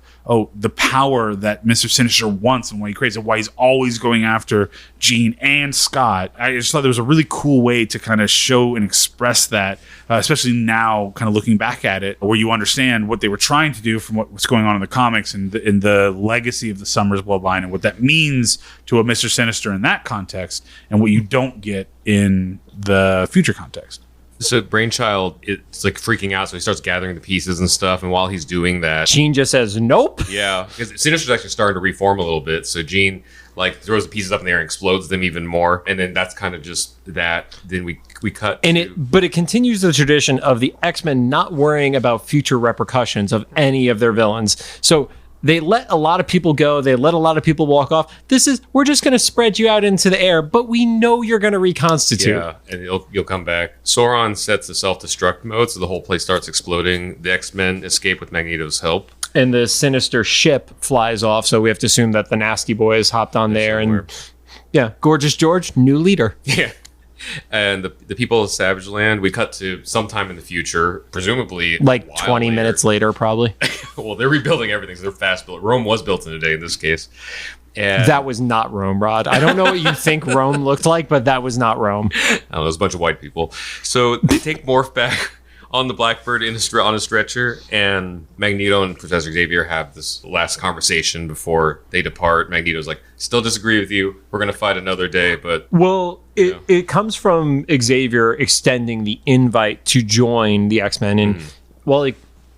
the power that Mr. Sinister wants and why he creates it, why he's always going after Jean and Scott. I just thought there was a really cool way to kind of show and express that, especially now kind of looking back at it, where you understand what they were trying to do from what's going on in the comics and in the legacy of the Summers bloodline and what that means to a Mr. Sinister in that context and what you don't get in the future context. So Brainchild, it's like freaking out, so he starts gathering the pieces and stuff, and while he's doing that, Jean just says, nope. Yeah, because Sinister's actually starting to reform a little bit, so Jean like throws the pieces up in the air and explodes them even more, and then that's kind of just that. Then we cut and but it continues the tradition of the X-Men not worrying about future repercussions of any of their villains. So they let a lot of people go. They let a lot of people walk off. We're just going to spread you out into the air, but we know you're going to reconstitute. Yeah, and you'll come back. Sauron sets the self-destruct mode, so the whole place starts exploding. The X-Men escape with Magneto's help. And the Sinister ship flies off, so we have to assume that the Nasty Boys hopped on there. And yeah, Gorgeous George, new leader. Yeah. And the people of Savage Land, we cut to sometime in the future, presumably like 20 minutes later, probably. Well, they're rebuilding everything, so they're fast built. Rome was built in a day in this case. And that was not Rome, Rod. I don't know what you think Rome looked like, but that was not Rome. I don't know, it was a bunch of white people. So they take Morph back on the Blackbird on a stretcher, and Magneto and Professor Xavier have this last conversation before they depart. Magneto's like, still disagree with you. We're going to fight another day, but... Well, it comes from Xavier extending the invite to join the X-Men. And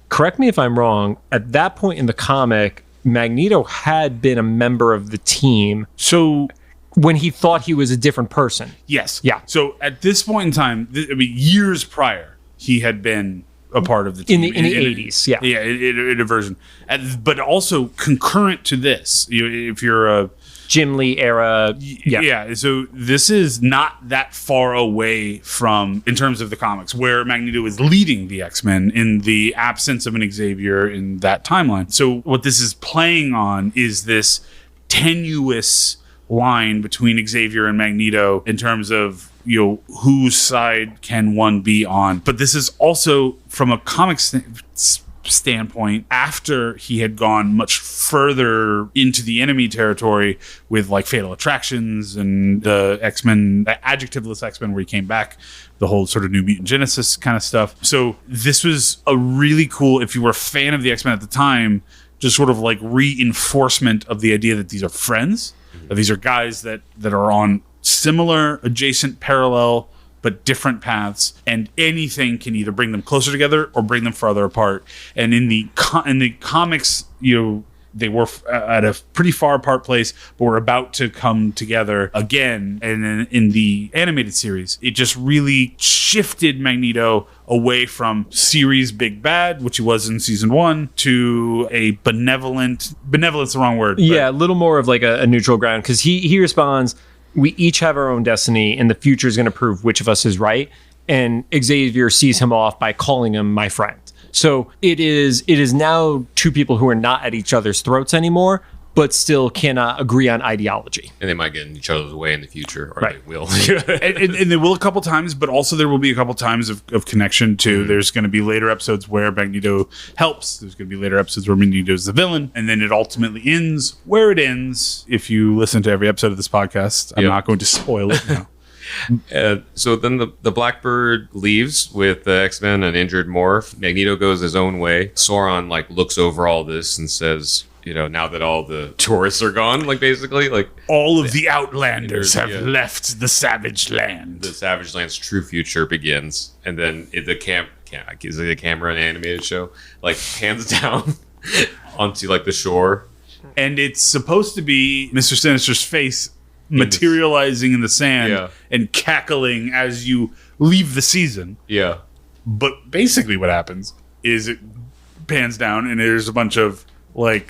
correct me if I'm wrong, at that point in the comic, Magneto had been a member of the team. So... when he thought he was a different person. Yes. Yeah. So at this point in time, years prior, he had been a part of the team. In the 80s, yeah. Yeah, in a version. But also concurrent to this, if you're a... Jim Lee era. Yeah. Yeah, so this is not that far away from, in terms of the comics, where Magneto is leading the X-Men in the absence of an Xavier in that timeline. So what this is playing on is this tenuous line between Xavier and Magneto in terms of whose side can one be on. But this is also from a comic standpoint after he had gone much further into the enemy territory with like Fatal Attractions and the X-Men, the adjectiveless X-Men where he came back, the whole sort of New Mutant Genesis kind of stuff. So this was a really cool, if you were a fan of the X-Men at the time, just sort of like reinforcement of the idea that these are friends. These are guys that are on similar, adjacent, parallel, but different paths, and anything can either bring them closer together or bring them farther apart. And in the comics, they were at a pretty far apart place, but were about to come together again. And in the animated series, it just really shifted Magneto away from series big bad, which he was in season 1, to a benevolent's the wrong word. Yeah, a little more of like a neutral ground, because he responds, we each have our own destiny, and the future is going to prove which of us is right. And Xavier sees him off by calling him my friend. So it is now two people who are not at each other's throats anymore, but still cannot agree on ideology. And they might get in each other's way in the future, or right. they will. and they will a couple times, but also there will be a couple times of connection too. Mm-hmm. There's going to be later episodes where Magneto helps. There's going to be later episodes where Magneto's the villain. And then it ultimately ends where it ends. If you listen to every episode of this podcast, I'm not going to spoil it now. So then the Blackbird leaves with the X-Men and injured Morph. Magneto goes his own way. Sauron looks over all this and says, now that all the tourists are gone, basically, all of the Outlanders have left the Savage Land. The Savage Land's true future begins, and then the camera in an animated show pans down onto the shore, and it's supposed to be Mr. Sinister's face materializing in the sand and cackling as you leave the season. Yeah. But basically what happens is it pans down and there's a bunch of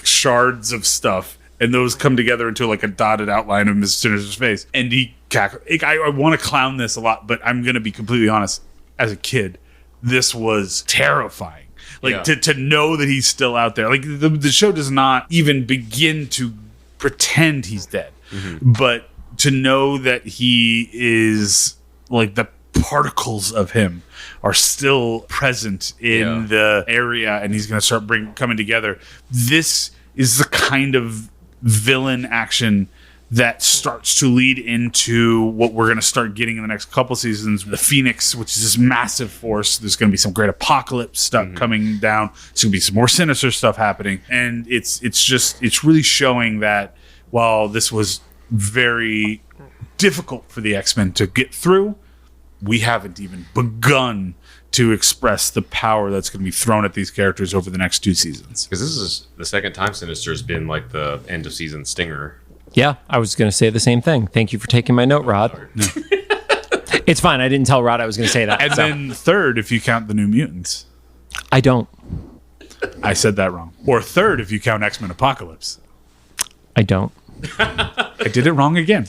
shards of stuff, and those come together into a dotted outline of Mr. Sinister's face. And he cackles. I want to clown this a lot, but I'm going to be completely honest. As a kid, this was terrifying. To know that he's still out there. The show does not even begin to pretend he's dead. Mm-hmm. But to know that he is the particles of him are still present in the area, and he's going to start coming together. This is the kind of villain action that starts to lead into what we're going to start getting in the next couple seasons. The Phoenix, which is this massive force. There's going to be some great apocalypse stuff coming down. There's going to be some more sinister stuff happening. And it's really showing that while this was very difficult for the X-Men to get through, we haven't even begun to express the power that's going to be thrown at these characters over the next 2 seasons. Because this is the second time Sinister's been like the end of season stinger. Yeah, I was going to say the same thing. Thank you for taking my note, Rod. No. It's fine. I didn't tell Rod I was going to say that. And then third, if you count the New Mutants. I don't. I said that wrong. Or third, if you count X-Men Apocalypse. I don't. I did it wrong again.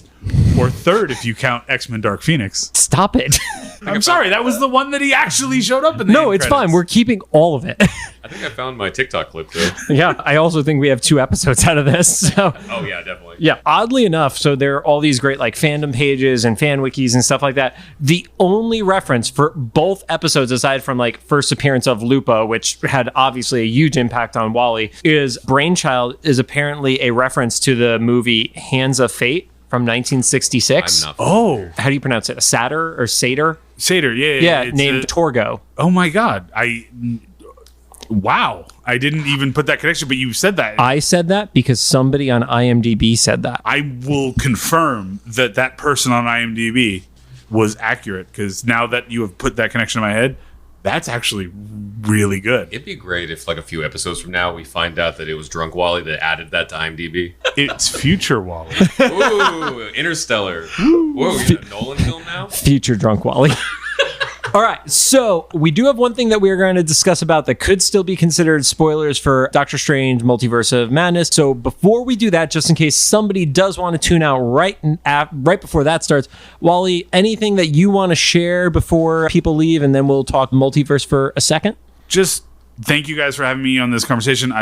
Or third, if you count X-Men Dark Phoenix. Stop it. I'm sorry, that was the one that he actually showed up in the No, it's credits. fine. We're keeping all of it. I think I found my TikTok clip, though. Yeah, I also think we have 2 episodes out of this. So. Oh, yeah, definitely. Yeah, oddly enough, so there are all these great like fandom pages and fan wikis and stuff like that. The only reference for both episodes, aside from like first appearance of Lupa, which had obviously a huge impact on Wally, is Brainchild is apparently a reference to the movie Hands of Fate from 1966. Oh. How do you pronounce it? A satyr or satyr? Satyr, yeah. Yeah, named Torgo. Oh my God. Wow. I didn't even put that connection, but you said that. I said that because somebody on IMDb said that. I will confirm that person on IMDb was accurate, because now that you have put that connection in my head, that's actually really good. It'd be great if, like, a few episodes from now, we find out that it was Drunk Wally that added that to IMDb. It's future Wally. Ooh, Interstellar. Whoa, you got a Nolan film now? Future Drunk Wally. All right, so we do have one thing that we are going to discuss about that could still be considered spoilers for Doctor Strange Multiverse of Madness. So before we do that, just in case somebody does want to tune out right before that starts, Wally, anything that you want to share before people leave, and then we'll talk multiverse for a second? Just thank you guys for having me on this conversation. I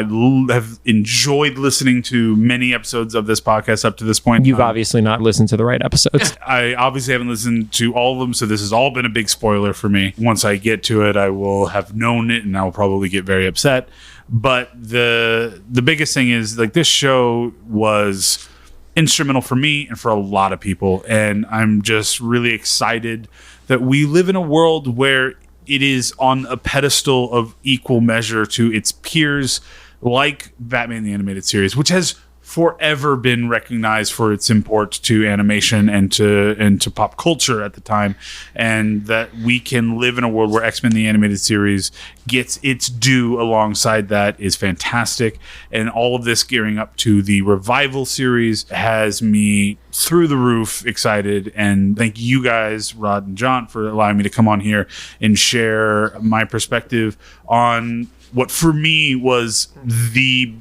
have enjoyed listening to many episodes of this podcast up to this point. You've obviously not listened to the right episodes. I obviously haven't listened to all of them, so this has all been a big spoiler for me. Once I get to it, I will have known it, and I will probably get very upset. But the biggest thing is, like, this show was instrumental for me and for a lot of people, and I'm just really excited that we live in a world where it is on a pedestal of equal measure to its peers, like Batman the Animated Series, which has forever been recognized for its import to animation and to pop culture at the time, and that we can live in a world where X-Men the Animated Series gets its due alongside that is fantastic. And all of this gearing up to the revival series has me through the roof excited, and thank you guys, Rod and John, for allowing me to come on here and share my perspective on what for me was the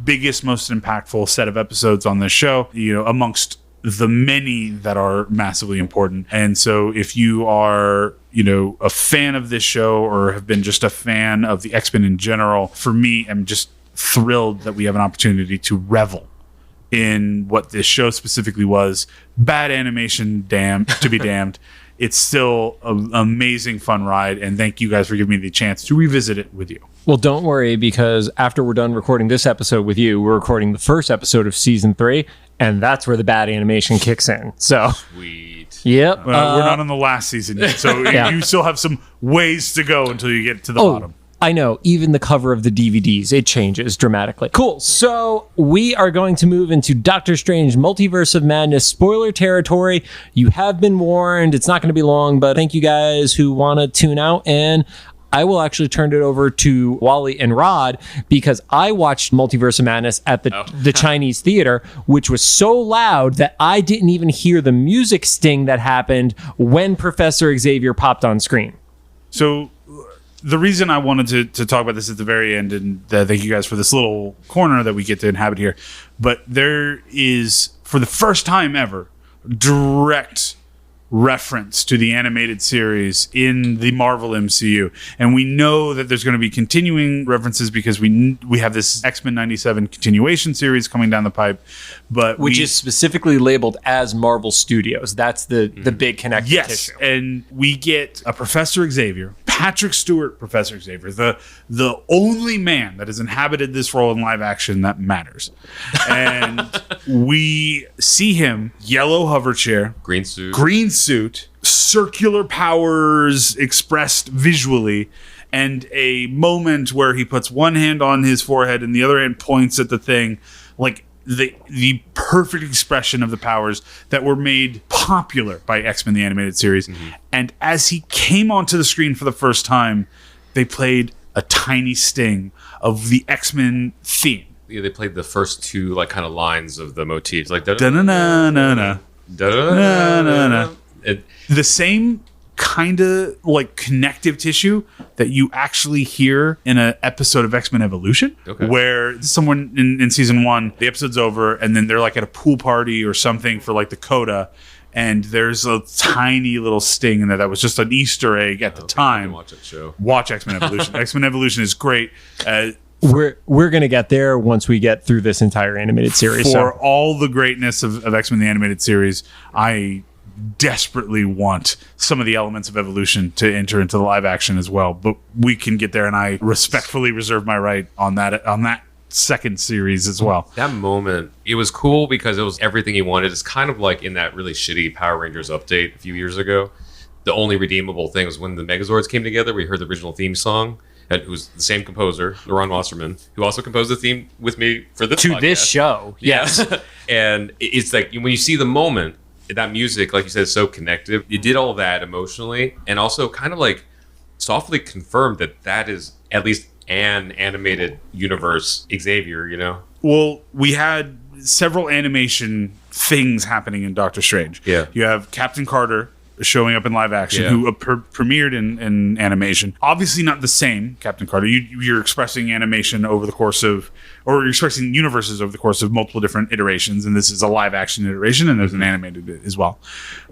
biggest, most impactful set of episodes on this show, amongst the many that are massively important. And so if you are, a fan of this show or have been just a fan of the X-Men in general, for me, I'm just thrilled that we have an opportunity to revel in what this show specifically was. Bad animation, to be damned. It's still an amazing, fun ride, and thank you guys for giving me the chance to revisit it with you. Well, don't worry, because after we're done recording this episode with you, we're recording the first episode of season 3, and that's where the bad animation kicks in. So, sweet. Yep. Well, we're not on the last season yet, so you still have some ways to go until you get to the bottom. I know, even the cover of the DVDs, it changes dramatically. Cool. So we are going to move into Doctor Strange Multiverse of Madness spoiler territory. You have been warned. It's not going to be long, but thank you guys who want to tune out. And I will actually turn it over to Wally and Rod, because I watched Multiverse of Madness at the Chinese theater, which was so loud that I didn't even hear the music sting that happened when Professor Xavier popped on screen. So the reason I wanted to talk about this at the very end, and thank you guys for this little corner that we get to inhabit here, but there is, for the first time ever, direct reference to the animated series in the Marvel MCU. And we know that there's going to be continuing references because we have this X-Men 97 continuation series coming down the pipe. Which is specifically labeled as Marvel Studios. That's the big connective tissue. And we get a Professor Xavier, Patrick Stewart Professor Xavier, the only man that has inhabited this role in live action that matters. And we see him, yellow hover chair, green suit, circular powers expressed visually, and a moment where he puts one hand on his forehead and the other hand points at the thing, like the perfect expression of the powers that were made popular by X-Men the Animated Series. And as he came onto the screen for the first time, they played a tiny sting of the X-Men theme. Yeah, they played the first two like kind of lines of the motifs, like da-na-na-na-na, da-na-na-na. The same kind of like connective tissue that you actually hear in an episode of X-Men Evolution, where someone in season 1, the episode's over and then they're like at a pool party or something for like the coda, and there's a tiny little sting in there that was just an Easter egg at the time. Watch that show. Watch X-Men Evolution. X-Men Evolution is great. We're going to get there once we get through this entire animated series. For all the greatness of X-Men the Animated Series, I desperately want some of the elements of Evolution to enter into the live action as well. But we can get there, and I respectfully reserve my right on that second series as well. That moment, it was cool because it was everything he wanted. It's kind of like in that really shitty Power Rangers update a few years ago. The only redeemable thing was when the Megazords came together, we heard the original theme song. It was the same composer, Ron Wasserman, who also composed the theme with me for this podcast. This show. Yes. And it's like when you see the moment, that music, like you said, is so connective. You did all that emotionally and also kind of like softly confirmed that is at least an animated universe Xavier, you know? Well, we had several animation things happening in Doctor Strange. Yeah. You have Captain Carter showing up in live action, who premiered in animation. Obviously not the same Captain Carter. You're expressing animation over the course of, or you're expressing universes over the course of multiple different iterations, and this is a live action iteration, and there's an animated bit as well.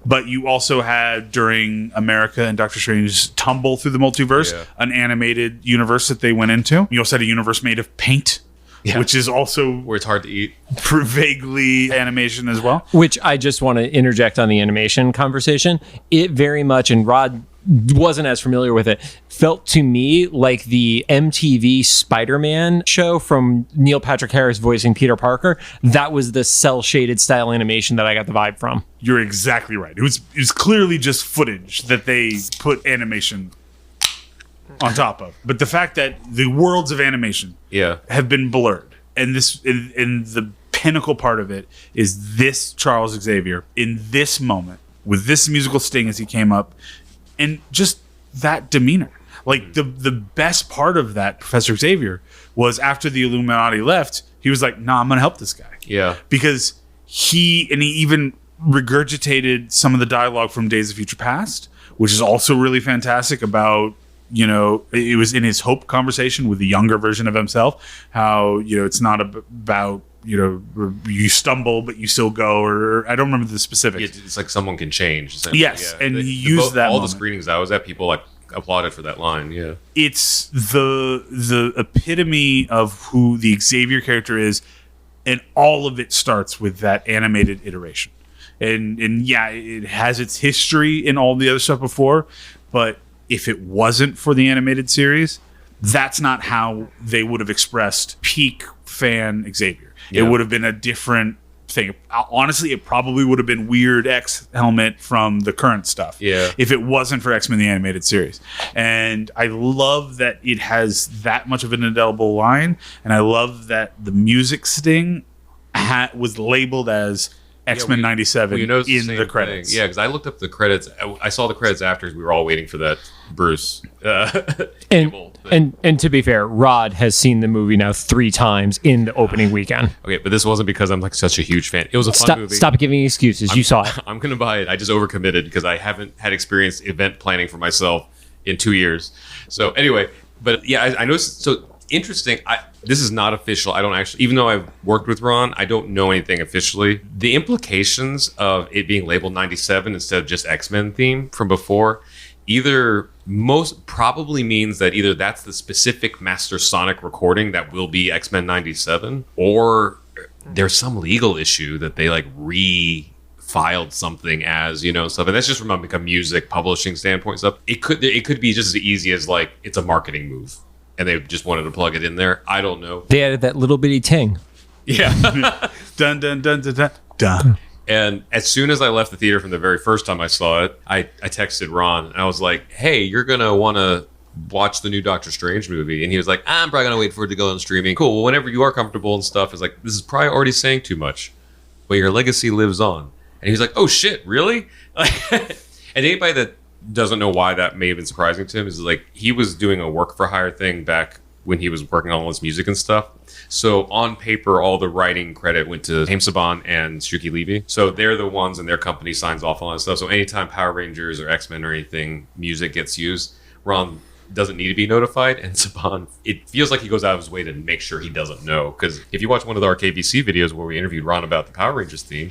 But you also had, during America and Doctor Strange's tumble through the multiverse, an animated universe that they went into. You also had a universe made of paint, which is also where it's hard to eat, vaguely animation as well. Which I just want to interject on the animation conversation. It very much, and Rod wasn't as familiar with it, felt to me like the MTV Spider-Man show from Neil Patrick Harris voicing Peter Parker. That was the cel-shaded style animation that I got the vibe from. You're exactly right. It was clearly just footage that they put animation on top of. But the fact that the worlds of animation have been blurred, and this in the pinnacle part of it is this Charles Xavier in this moment with this musical sting as he came up, and just that demeanor. Like the best part of that Professor Xavier was after the Illuminati left, he was like, "Nah, I'm gonna help this guy." Yeah, because he even regurgitated some of the dialogue from Days of Future Past, which is also really fantastic about. You know, it was in his Hope conversation with the younger version of himself, how, you know, it's not about, you know, you stumble, but you still go, or I don't remember the specifics. It's like someone can change. Yes, and he used that all moment. the screenings I was at, people like applauded for that line. Yeah. It's the epitome of who the Xavier character is, and all of it starts with that animated iteration. And yeah, it has its history in all the other stuff before, but if it wasn't for the animated series, that's not how they would have expressed peak fan Xavier. Yeah. It would have been a different thing. Honestly, it probably would have been Weird X Helmet from the current stuff. Yeah. If it wasn't for X-Men the Animated Series. And I love that it has that much of an indelible line, and I love that the music sting was labeled as X-Men 97 in the credits. Thing. Yeah, because I looked up the credits. I saw the credits after we were all waiting for that Bruce. And to be fair, Rod has seen the movie now 3 times in the opening weekend. Okay, but this wasn't because I'm like such a huge fan. It was a fun movie. Stop giving excuses. You saw it. I'm going to buy it. I just overcommitted because I haven't had experience event planning for myself in 2 years. So anyway, but yeah, I noticed. So interesting. this is not official. I don't actually, even though I've worked with Ron, I don't know anything officially. The implications of it being labeled 97 instead of just X-Men theme from before, most probably means that either that's the specific Master Sonic recording that will be X-Men 97, or there's some legal issue that they like filed something as, stuff. And that's just from a music publishing standpoint stuff. It could be just as easy as like it's a marketing move and they just wanted to plug it in there. I don't know. They added that little bitty ting. Yeah. Dun dun dun dun dun dun. And as soon as I left the theater from the very first time I saw it, I texted Ron and I was like, hey, you're gonna want to watch the new Doctor Strange movie. And he was like, I'm probably gonna wait for it to go on streaming. Cool. Well, whenever you are comfortable and stuff, it's like, this is probably already saying too much, but your legacy lives on. And he was like, oh shit, really? And anybody that doesn't know why that may have been surprising to him is like, he was doing a work for hire thing back when he was working on all his music and stuff. So on paper, all the writing credit went to Haim Saban and Shuki Levy. So they're the ones, and their company signs off on all that stuff. So anytime Power Rangers or X-Men or anything, music gets used, Ron doesn't need to be notified. And Saban, it feels like he goes out of his way to make sure he doesn't know. Because if you watch one of the RKBC videos where we interviewed Ron about the Power Rangers theme,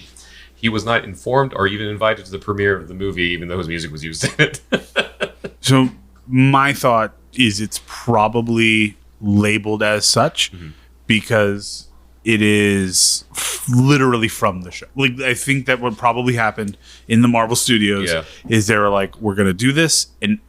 he was not informed or even invited to the premiere of the movie, even though his music was used in it. So my thought is it's probably labeled as such because it is literally from the show. Like, I think that what probably happened in the Marvel Studios is they were like, we're going to do this. And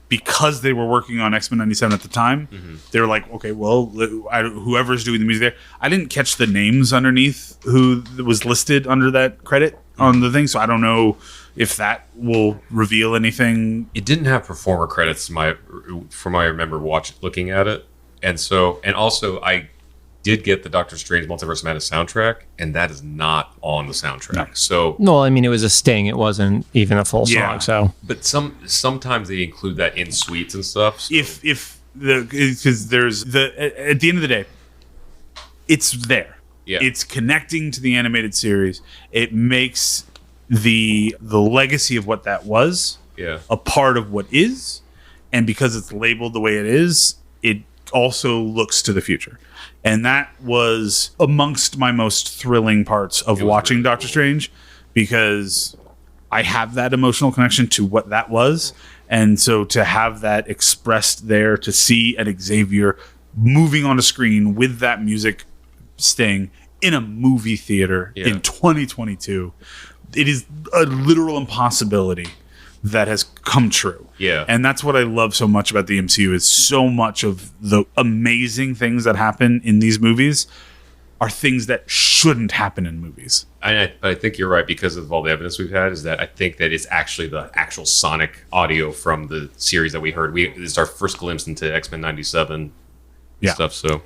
because they were working on X-Men 97 at the time, they were like, okay, well, whoever's doing the music there. I didn't catch the names underneath who was listed under that credit on the thing, so I don't know if that will reveal anything. It didn't have performer credits from what I remember looking at it. And also I did get the Doctor Strange Multiverse of Madness soundtrack, and that is not on the soundtrack. No. So no, I mean, it was a sting. It wasn't even a full song. So, but sometimes they include that in suites and stuff. So. Because there's at the end of the day, it's there. Yeah, it's connecting to the animated series. It makes the legacy of what that was a part of what is, and because it's labeled the way it is, it also looks to the future. And that was amongst my most thrilling parts of watching Doctor Strange, because I have that emotional connection to what that was. And so to have that expressed there, to see an Xavier moving on a screen with that music sting in a movie theater in 2022, it is a literal impossibility that has come true. Yeah. And that's what I love so much about the MCU, is so much of the amazing things that happen in these movies are things that shouldn't happen in movies. But I think you're right, because of all the evidence we've had, is that I think that it's actually the actual Sonic audio from the series that we heard. It's our first glimpse into X-Men 97 stuff. So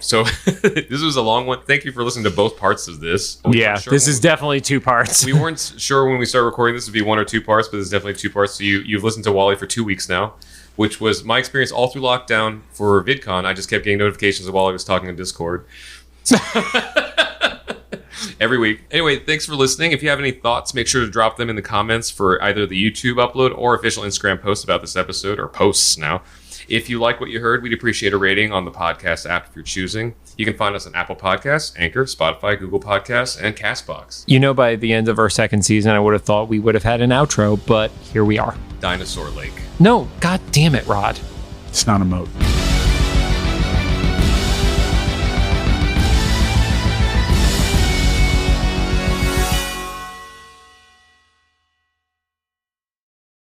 this was a long one. Thank you for listening to both parts of this. This is definitely two parts. We weren't sure when we started recording this would be one or two parts, but it's definitely two parts. So you've listened to Wally for 2 weeks now, which was my experience all through lockdown for VidCon. I just kept getting notifications of Wally was talking on Discord. Every week. Anyway, thanks for listening. If you have any thoughts, make sure to drop them in the comments for either the YouTube upload or official Instagram post about this episode, or posts now. If you like what you heard, we'd appreciate a rating on the podcast app if you're choosing. You can find us on Apple Podcasts, Anchor, Spotify, Google Podcasts, and CastBox. By the end of our second season, I would have thought we would have had an outro, but here we are. Dinosaur Lake. No, god damn it, Rod. It's not a moat.